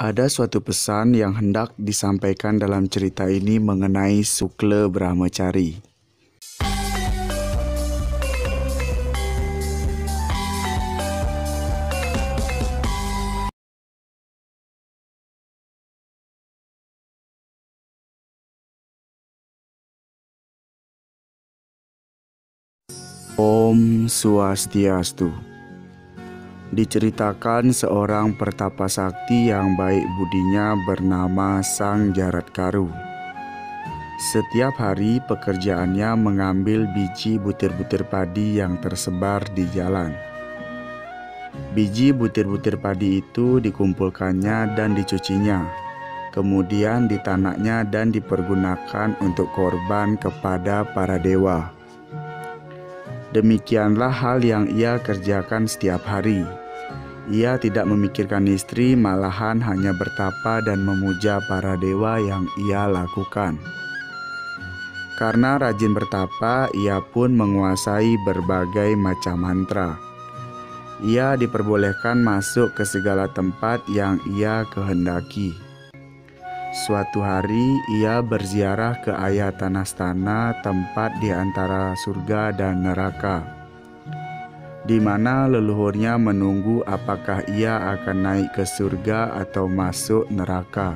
Ada suatu pesan yang hendak disampaikan dalam cerita ini mengenai Sukla Brahmachari. Om Swastiastu. Diceritakan seorang pertapa sakti yang baik budinya bernama Sang Jaratkaru. Setiap hari pekerjaannya mengambil biji butir-butir padi yang tersebar di jalan. Biji butir-butir padi itu dikumpulkannya dan dicucinya, kemudian ditanaknya dan dipergunakan untuk korban kepada para dewa. Demikianlah hal yang ia kerjakan setiap hari. Ia tidak memikirkan istri, malahan hanya bertapa dan memuja para dewa yang ia lakukan. Karena rajin bertapa, ia pun menguasai berbagai macam mantra. Ia diperbolehkan masuk ke segala tempat yang ia kehendaki. Suatu hari ia berziarah ke Ayatanastana, tempat di antara surga dan neraka, di mana leluhurnya menunggu apakah ia akan naik ke surga atau masuk neraka.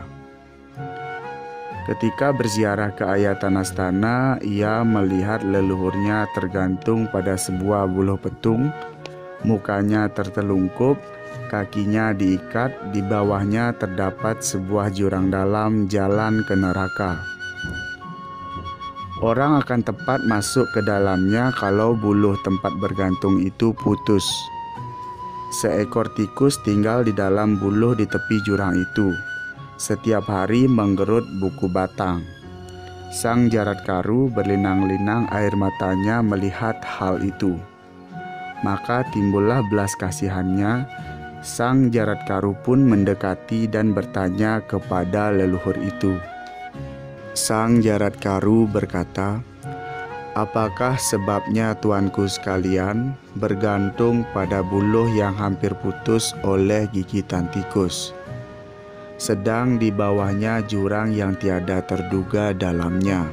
Ketika berziarah ke Ayatanastana, ia melihat leluhurnya tergantung pada sebuah buluh petung, mukanya tertelungkup, kakinya diikat, di bawahnya terdapat sebuah jurang dalam jalan ke neraka. Orang akan tepat masuk ke dalamnya kalau buluh tempat bergantung itu putus. Seekor tikus tinggal di dalam buluh di tepi jurang itu. Setiap hari menggerut buku batang. Sang Jaratkaru berlinang-linang air matanya melihat hal itu. Maka timbullah belas kasihannya. Sang Jaratkaru pun mendekati dan bertanya kepada leluhur itu. Sang Jaratkaru berkata, "Apakah sebabnya tuanku sekalian bergantung pada buluh yang hampir putus oleh gigitan tikus, sedang di bawahnya jurang yang tiada terduga dalamnya?"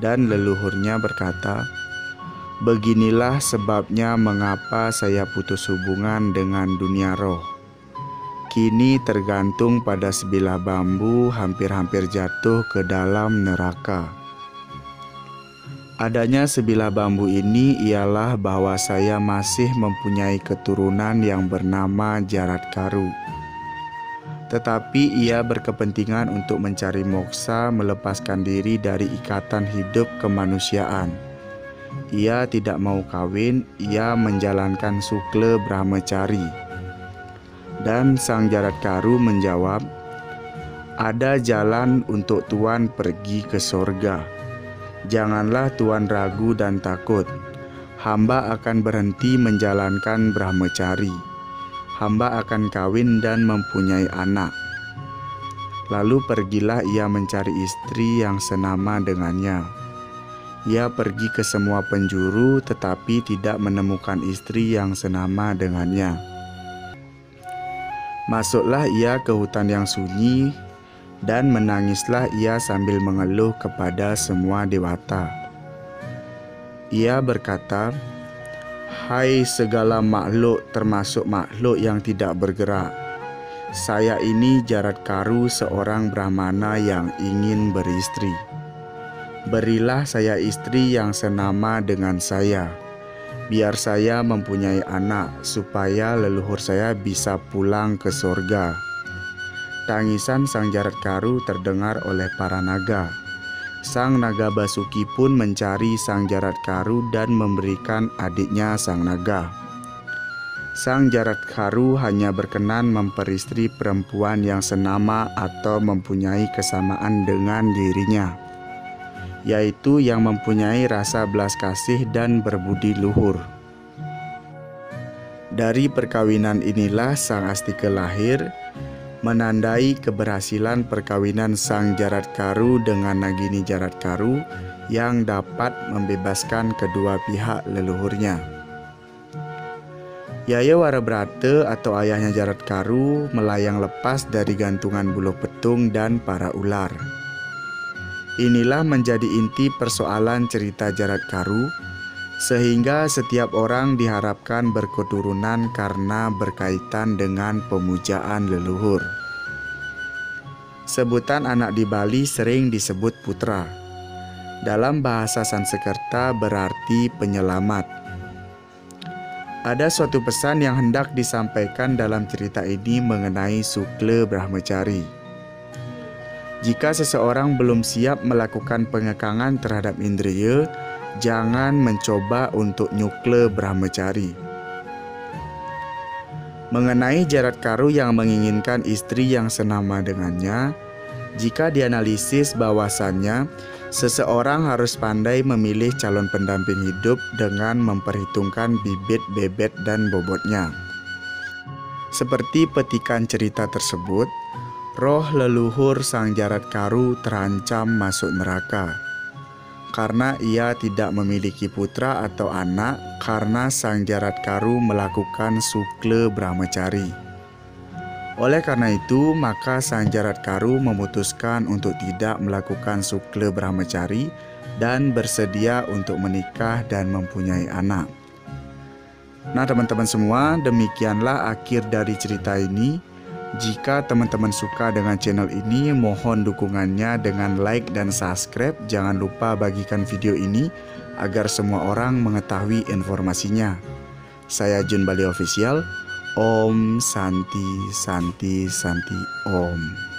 Dan leluhurnya berkata, "Beginilah sebabnya mengapa saya putus hubungan dengan dunia roh. Kini tergantung pada sebilah bambu, hampir-hampir jatuh ke dalam neraka. Adanya sebilah bambu ini ialah bahwa saya masih mempunyai keturunan yang bernama Jaratkaru. Tetapi ia berkepentingan untuk mencari moksa, melepaskan diri dari ikatan hidup kemanusiaan. Ia tidak mau kawin, ia menjalankan Sukla Brahmachari." Dan Sang Jaratkaru menjawab, "Ada jalan untuk Tuan pergi ke sorga. Janganlah Tuan ragu dan takut. Hamba akan berhenti menjalankan Brahmachari. Hamba akan kawin dan mempunyai anak." Lalu pergilah ia mencari istri yang senama dengannya. Ia pergi ke semua penjuru tetapi tidak menemukan istri yang senama dengannya. Masuklah ia ke hutan yang sunyi dan menangislah ia sambil mengeluh kepada semua dewata. Ia berkata, "Hai segala makhluk termasuk makhluk yang tidak bergerak, saya ini Jaratkaru, seorang Brahmana yang ingin beristri. Berilah saya istri yang senama dengan saya. Biar saya mempunyai anak, supaya leluhur saya bisa pulang ke sorga." Tangisan Sang Jaratkaru terdengar oleh para naga. Sang Naga Basuki pun mencari Sang Jaratkaru dan memberikan adiknya Sang Naga. Sang Jaratkaru hanya berkenan memperistri perempuan yang senama atau mempunyai kesamaan dengan dirinya, yaitu yang mempunyai rasa belas kasih dan berbudi luhur. Dari perkawinan inilah Sang Astika lahir, menandai keberhasilan perkawinan Sang Jaratkaru dengan Nagini Jaratkaru yang dapat membebaskan kedua pihak leluhurnya. Yaya Warabrata atau ayahnya Jaratkaru melayang lepas dari gantungan buluh petung dan para ular. Inilah menjadi inti persoalan cerita Jaratkaru, sehingga setiap orang diharapkan berketurunan karena berkaitan dengan pemujaan leluhur. Sebutan anak di Bali sering disebut putra. Dalam bahasa Sanskerta berarti penyelamat. Ada suatu pesan yang hendak disampaikan dalam cerita ini mengenai Sukla Brahmacari. Jika seseorang belum siap melakukan pengekangan terhadap indriya, jangan mencoba untuk nyukla Brahmacari. Mengenai Jaratkaru yang menginginkan istri yang senama dengannya, jika dianalisis bahwasannya seseorang harus pandai memilih calon pendamping hidup dengan memperhitungkan bibit, bebet, dan bobotnya. Seperti petikan cerita tersebut, roh leluhur sang Jaratkaru terancam masuk neraka karena ia tidak memiliki putra atau anak karena sang Jaratkaru melakukan Sukla Brahmacari. Oleh karena itu, maka sang Jaratkaru memutuskan untuk tidak melakukan Sukla Brahmacari dan bersedia untuk menikah dan mempunyai anak. Nah teman-teman semua, demikianlah akhir dari cerita ini. Jika teman-teman suka dengan channel ini, mohon dukungannya dengan like dan subscribe. Jangan lupa bagikan video ini agar semua orang mengetahui informasinya. Saya Jun Bali Official. Om Santi Santi Santi Om.